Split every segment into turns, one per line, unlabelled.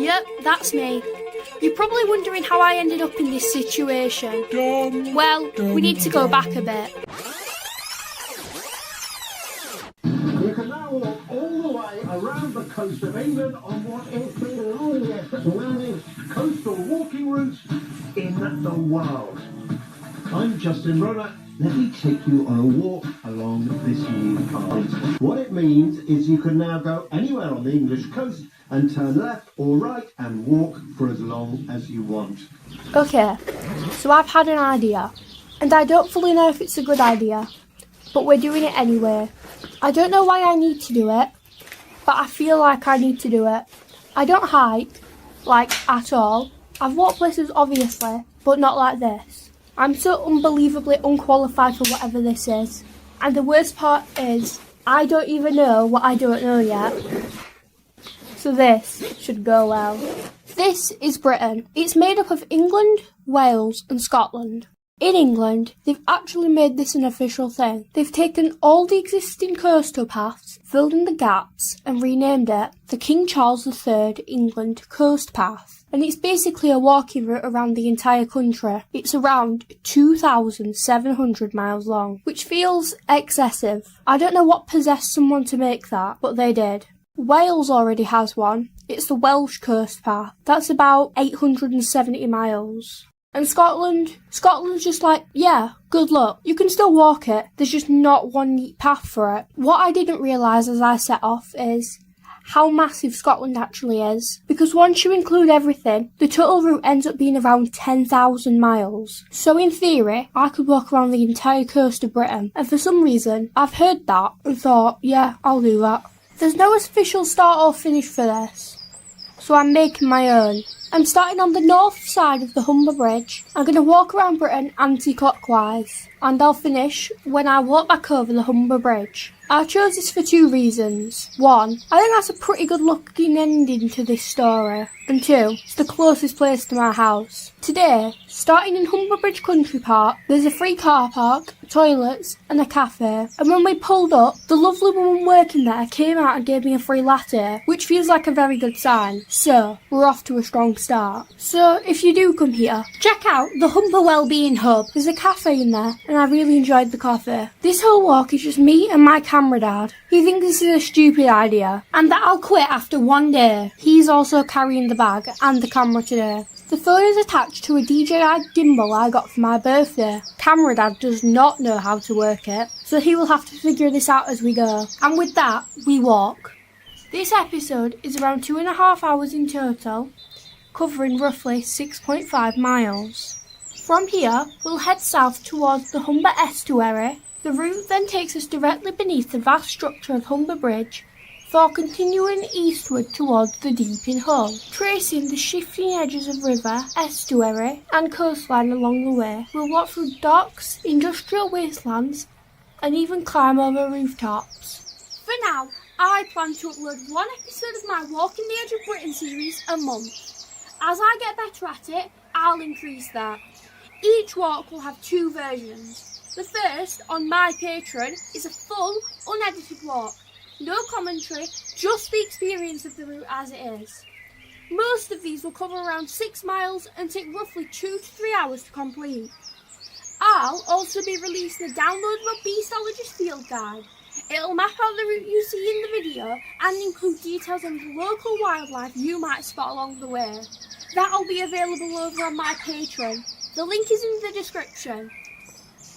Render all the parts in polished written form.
Yep, that's me. You're probably wondering how I ended up in this situation. Well, we need to go back a bit.
You can now walk all the way around the coast of England on what is the longest coastal walking route in the world. I'm Justin Runner. Let me take you on a walk along this new path. What it means is you can now go anywhere on the English coast and turn left or right and walk for as long as you want.
Okay, so I've had an idea, and I don't fully know if it's a good idea, but we're doing it anyway. I don't know why I need to do it, but I feel like I need to do it. I don't hike, like, at all. I've walked places, obviously, but not like this. I'm so unbelievably unqualified for whatever this is. And the worst part is, I don't even know what I don't know yet. So this should go well. This is Britain. It's made up of England, Wales and Scotland. In England, they've actually made this an official thing. They've taken all the existing coastal paths, filled in the gaps and renamed it the King Charles III England Coast Path. And it's basically a walking route around the entire country. It's around 2,700 miles long, which feels excessive. I don't know what possessed someone to make that, but they did. Wales already has one. It's the Welsh Coast Path. That's about 870 miles. And Scotland's just like, yeah, good luck. You can still walk it, there's just not one neat path for it. What I didn't realise as I set off is how massive Scotland actually is. Because once you include everything, the total route ends up being around 10,000 miles. So in theory, I could walk around the entire coast of Britain. And for some reason, I've heard that and thought, yeah, I'll do that. There's no official start or finish for this, so I'm making my own. I'm starting on the north side of the Humber Bridge. I'm going to walk around Britain anti-clockwise, and I'll finish when I walk back over the Humber Bridge. I chose this for two reasons. One, I think that's a pretty good looking ending to this story. And two, it's the closest place to my house. Today, starting in Humber Bridge Country Park, there's a free car park, toilets and a cafe. And when we pulled up, the lovely woman working there came out and gave me a free latte, which feels like a very good sign. So, we're off to a strong start. So, if you do come here, check out the Humber Wellbeing Hub. There's a cafe in there and I really enjoyed the coffee. This whole walk is just me and my CameraDad. He thinks this is a stupid idea and that I'll quit after one day. He's also carrying the bag and the camera today. The phone is attached to a DJI gimbal I got for my birthday. CameraDad does not know how to work it, so he will have to figure this out as we go. And with that, we walk. This episode is around 2.5 hours in total, covering roughly 6.5 miles. From here, we'll head south towards the Humber Estuary. The route then takes us directly beneath the vast structure of Humber Bridge, before continuing eastward towards the deep in Hull, tracing the shifting edges of river, estuary and coastline along the way. We'll walk through docks, industrial wastelands and even climb over rooftops. For now, I plan to upload one episode of my Walking the Edge of Britain series a month. As I get better at it, I'll increase that. Each walk will have two versions. The first, on my Patreon, is a full, unedited walk. No commentary, just the experience of the route as it is. Most of these will cover around 6 miles and take roughly 2 to 3 hours to complete. I'll also be releasing a downloadable Beastologist field guide. It'll map out the route you see in the video and include details on the local wildlife you might spot along the way. That'll be available over on my Patreon. The link is in the description.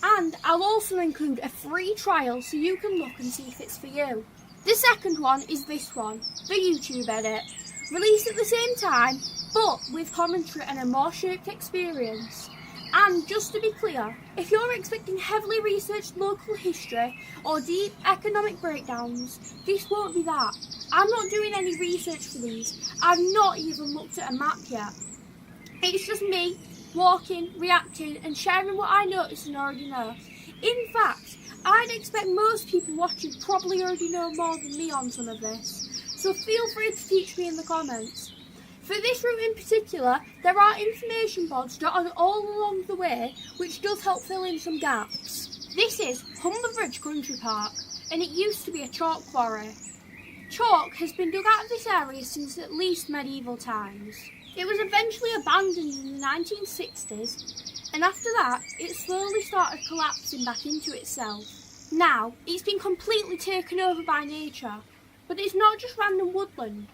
And I'll also include a free trial so you can look and see if it's for you. The second one is this one, the YouTube edit, released at the same time, but with commentary and a more shaped experience. And just to be clear, if you're expecting heavily researched local history or deep economic breakdowns, this won't be that. I'm not doing any research for these. I've not even looked at a map yet. It's just me walking, reacting and sharing what I notice and already know. In fact, I'd expect most people watching probably already know more than me on some of this, so feel free to teach me in the comments. For this route in particular, there are information boards dotted all along the way, which does help fill in some gaps. This is Humber Bridge Country Park, and it used to be a chalk quarry. Chalk has been dug out of this area since at least medieval times. It was eventually abandoned in the 1960s, and after that it slowly started collapsing back into itself. Now it's been completely taken over by nature, but it's not just random woodland.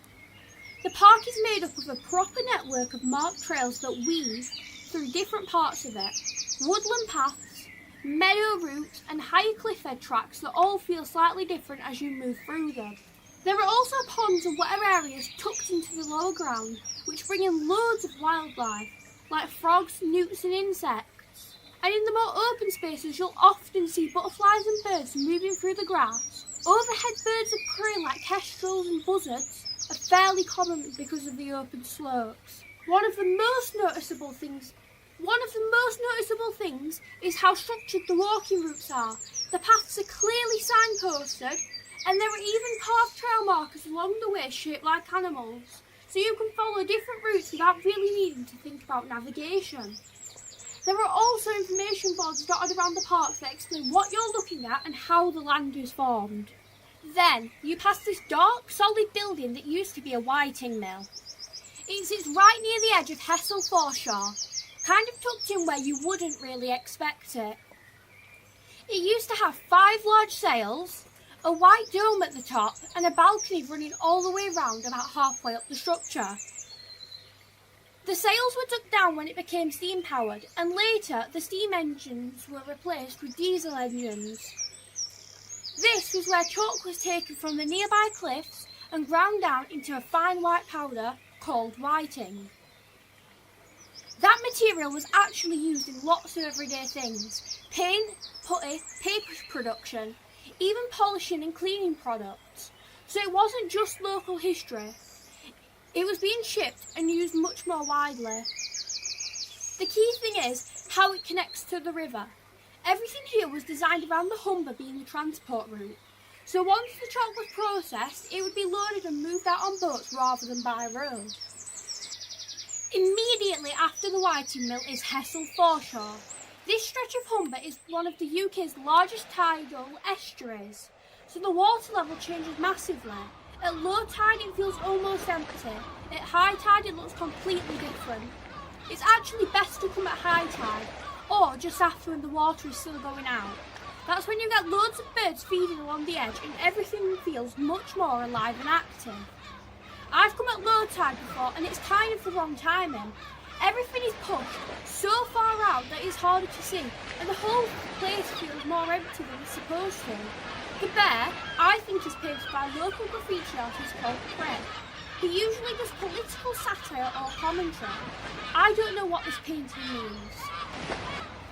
The park is made up of a proper network of marked trails that weave through different parts of it. Woodland paths, meadow routes and higher cliff-edge tracks that all feel slightly different as you move through them. There are also ponds and water areas tucked into the lower ground which bring in loads of wildlife like frogs, newts and insects. And in the more open spaces you'll often see butterflies and birds moving through the grass. Overhead birds of prey like kestrels and buzzards are fairly common because of the open slopes. One of the most noticeable things is how structured the walking routes are. The paths are clearly signposted, and there are even carved trail markers along the way shaped like animals, so you can follow different routes without really needing to think about navigation. There are also information boards dotted around the park that explain what you're looking at and how the land is formed. Then you pass this dark, solid building that used to be a whiting mill. It sits right near the edge of Hessle Foreshore, kind of tucked in where you wouldn't really expect it. It used to have 5 large sails, a white dome at the top, and a balcony running all the way round about halfway up the structure. The sails were took down when it became steam powered, and later the steam engines were replaced with diesel engines. This was where chalk was taken from the nearby cliffs and ground down into a fine white powder called whiting. That material was actually used in lots of everyday things: paint, putty, paper production, even polishing and cleaning products. So it wasn't just local history. It was being shipped and used much more widely. The key thing is how it connects to the river. Everything here was designed around the Humber being the transport route. So once the chalk was processed, it would be loaded and moved out on boats rather than by road. Immediately after the whiting mill is Hessle Foreshore. This stretch of Humber is one of the UK's largest tidal estuaries, so the water level changes massively. At low tide it feels almost empty. At high tide it looks completely different. It's actually best to come at high tide, or just after when the water is still going out. That's when you get loads of birds feeding along the edge and everything feels much more alive and active. I've come at low tide before and it's kind of the wrong timing. Everything is pushed so far out that it's harder to see, and the whole place feels more empty than it's supposed to. The bear, I think, is painted by a local graffiti artist called Prey. He usually does political satire or commentary. I don't know what this painting means.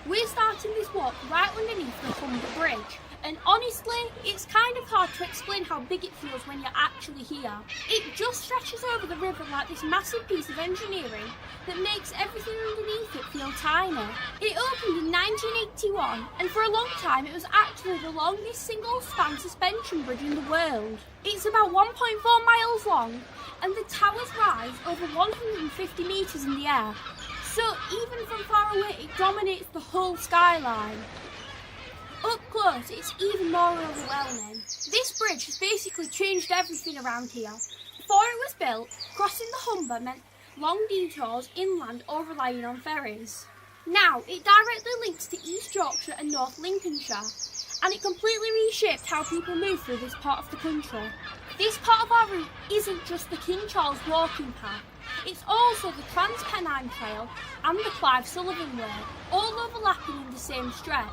We're starting this walk right underneath the Humber Bridge, and honestly, it's kind of hard to explain how big it feels when you're actually here. It just stretches over the river like this massive piece of engineering that makes everything underneath it feel tiny. It opened in 1981, and for a long time it was actually the longest single-span suspension bridge in the world. It's about 1.4 miles long, and the towers rise over 150 metres in the air. So even from far away, it dominates the whole skyline. Up close, it's even more overwhelming. This bridge has basically changed everything around here. Before it was built, crossing the Humber meant long detours inland or relying on ferries. Now, it directly links to East Yorkshire and North Lincolnshire, and it completely reshaped how people move through this part of the country. This part of our route isn't just the King Charles walking path, it's also the Trans-Pennine Trail and the Clive Sullivan Way, all overlapping in the same stretch.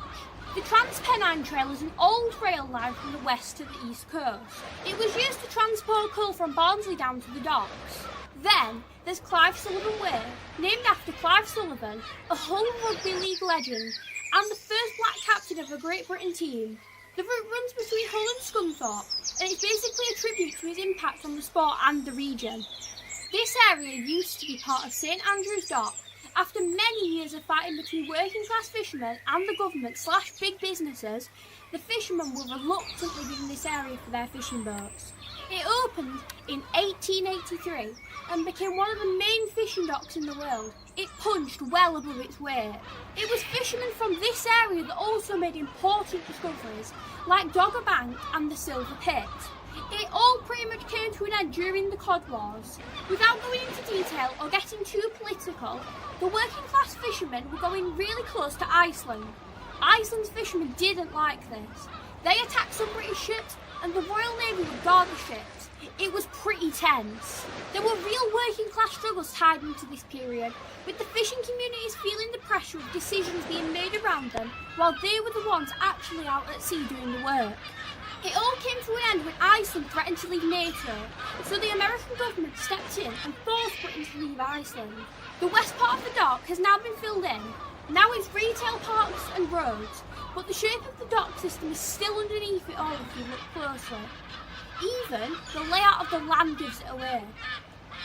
The Trans-Pennine Trail is an old rail line from the west to the east coast. It was used to transport coal from Barnsley down to the docks. Then there's Clive Sullivan Way, named after Clive Sullivan, a Hull rugby league legend and the first black captain of a Great Britain team. The route runs between Hull and Scunthorpe, and it's basically a tribute to his impact on the sport and the region. This area used to be part of St Andrews Dock. After many years of fighting between working class fishermen and the government / big businesses, the fishermen were reluctantly giving this area for their fishing boats. It opened in 1883 and became one of the main fishing docks in the world. it punched well above its weight. It was fishermen from this area that also made important discoveries, like Dogger Bank and the Silver Pit. It all pretty much came to an end during the Cod Wars. Without going into detail or getting too political, the working class fishermen were going really close to Iceland. Iceland's fishermen didn't like this. They attacked some British ships and the Royal Navy would guard the ships. It was pretty tense. There were real working class struggles tied into this period, with the fishing communities feeling the pressure of decisions being made around them while they were the ones actually out at sea doing the work. It all came to an end when Iceland threatened to leave NATO, so the American government stepped in and forced Britain to leave Iceland. The west part of the dock has now been filled in. Now it's retail parks and roads, but the shape of the dock system is still underneath it all if you look closely. Even the layout of the land gives it away.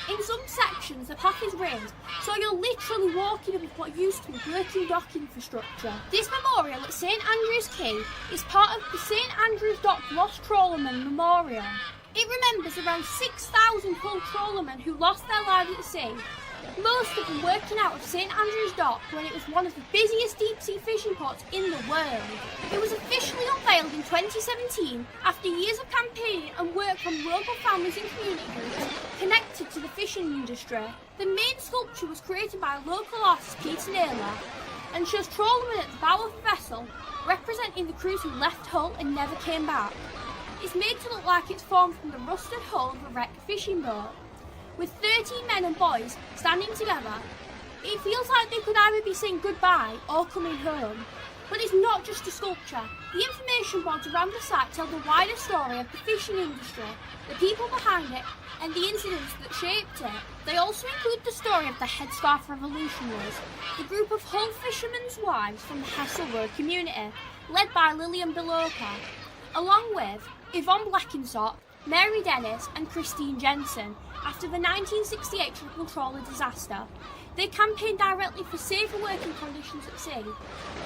In some sections the path is raised, so you're literally walking above what used to be working dock infrastructure. This memorial at St Andrews Quay is part of the St Andrews Dock Lost Trawlermen Memorial. It remembers around 6,000 hull trawlermen who lost their lives at sea, most of them working out of St Andrews Dock when it was one of the busiest deep-sea fishing ports in the world. It was officially unveiled in 2017 after years of campaigning and work from local families and community groups connected to the fishing industry. The main sculpture was created by local artist Peter Naylor and shows trawlermen at the bow of a vessel representing the crews who left Hull and never came back. It's made to look like it's formed from the rusted hull of a wrecked fishing boat. With 13 men and boys standing together, it feels like they could either be saying goodbye or coming home. But it's not just a sculpture. The information boards around the site tell the wider story of the fishing industry, the people behind it, and the incidents that shaped it. They also include the story of the Headscarf Revolutionaries, the group of Hull fishermen's wives from the Hessle Road community, led by Lillian Biloka, along with Yvonne Blackensock, Mary Dennis and Christine Jensen. After the 1968 triple trawler disaster, they campaigned directly for safer working conditions at sea,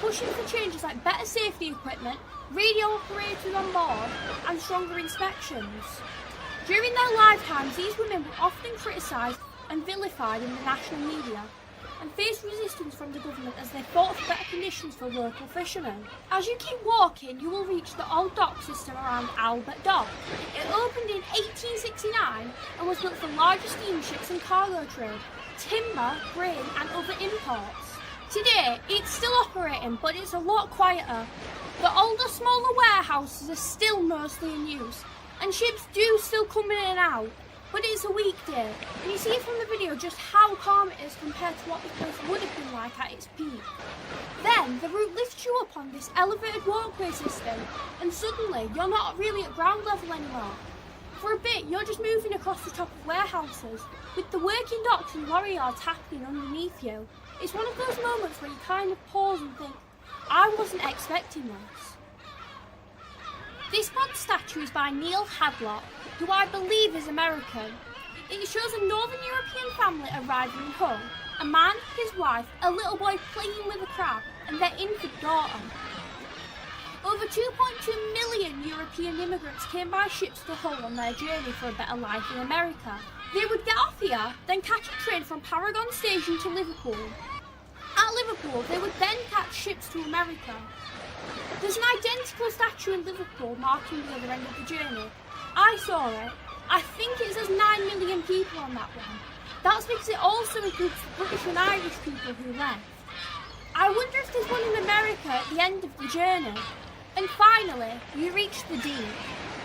pushing for changes like better safety equipment, radio operators on board and stronger inspections. During their lifetimes, these women were often criticised and vilified in the national media and faced resistance from the government as they fought for better conditions for local fishermen. As you keep walking, you will reach the old dock system around Albert Dock. It opened in 1869 and was built for larger steamships and cargo trade, timber, grain and other imports. Today, it's still operating, but it's a lot quieter. The older, smaller warehouses are still mostly in use, and ships do still come in and out. But it's a weekday, and you see from the video just how calm it is compared to what the place would have been like at its peak. Then the route lifts you up on this elevated walkway system, and suddenly you're not really at ground level anymore. For a bit you're just moving across the top of warehouses, with the working docks and lorry yards happening underneath you. It's one of those moments where you kind of pause and think, I wasn't expecting this. This bronze statue is by Neil Hadlock, who I believe is American. It shows a Northern European family arriving in Hull, a man, his wife, a little boy playing with a crab, and their infant daughter. Over 2.2 million European immigrants came by ships to Hull on their journey for a better life in America. They would get off here, then catch a train from Paragon Station to Liverpool. At Liverpool, they would then catch ships to America. There's an identical statue in Liverpool marking the other end of the journey. I saw it. I think it says 9 million people on that one. That's because it also includes the British and Irish people who left. I wonder if there's one in America at the end of the journey. And finally, you reach the Dee.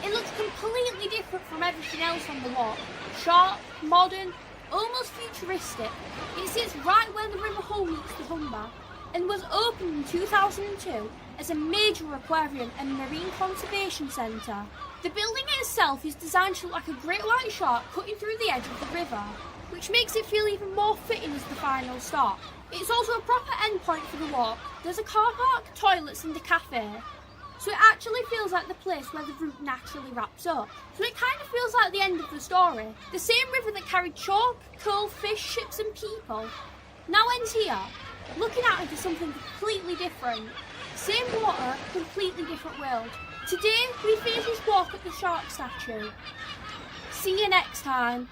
It looks completely different from everything else on the walk. Sharp, modern, almost futuristic. It sits right where the River Hull meets the Humber, and was opened in 2002 as a major aquarium and marine conservation centre. The building itself is designed to look like a great white shark cutting through the edge of the river, which makes it feel even more fitting as the final stop. It's also a proper endpoint for the walk. There's a car park, toilets and a cafe, so it actually feels like the place where the route naturally wraps up. So it kind of feels like the end of the story. The same river that carried chalk, coal, fish, ships and people now ends here, looking out into something completely different. Same water, completely different world. Today we finish this walk at the shark statue. See you next time.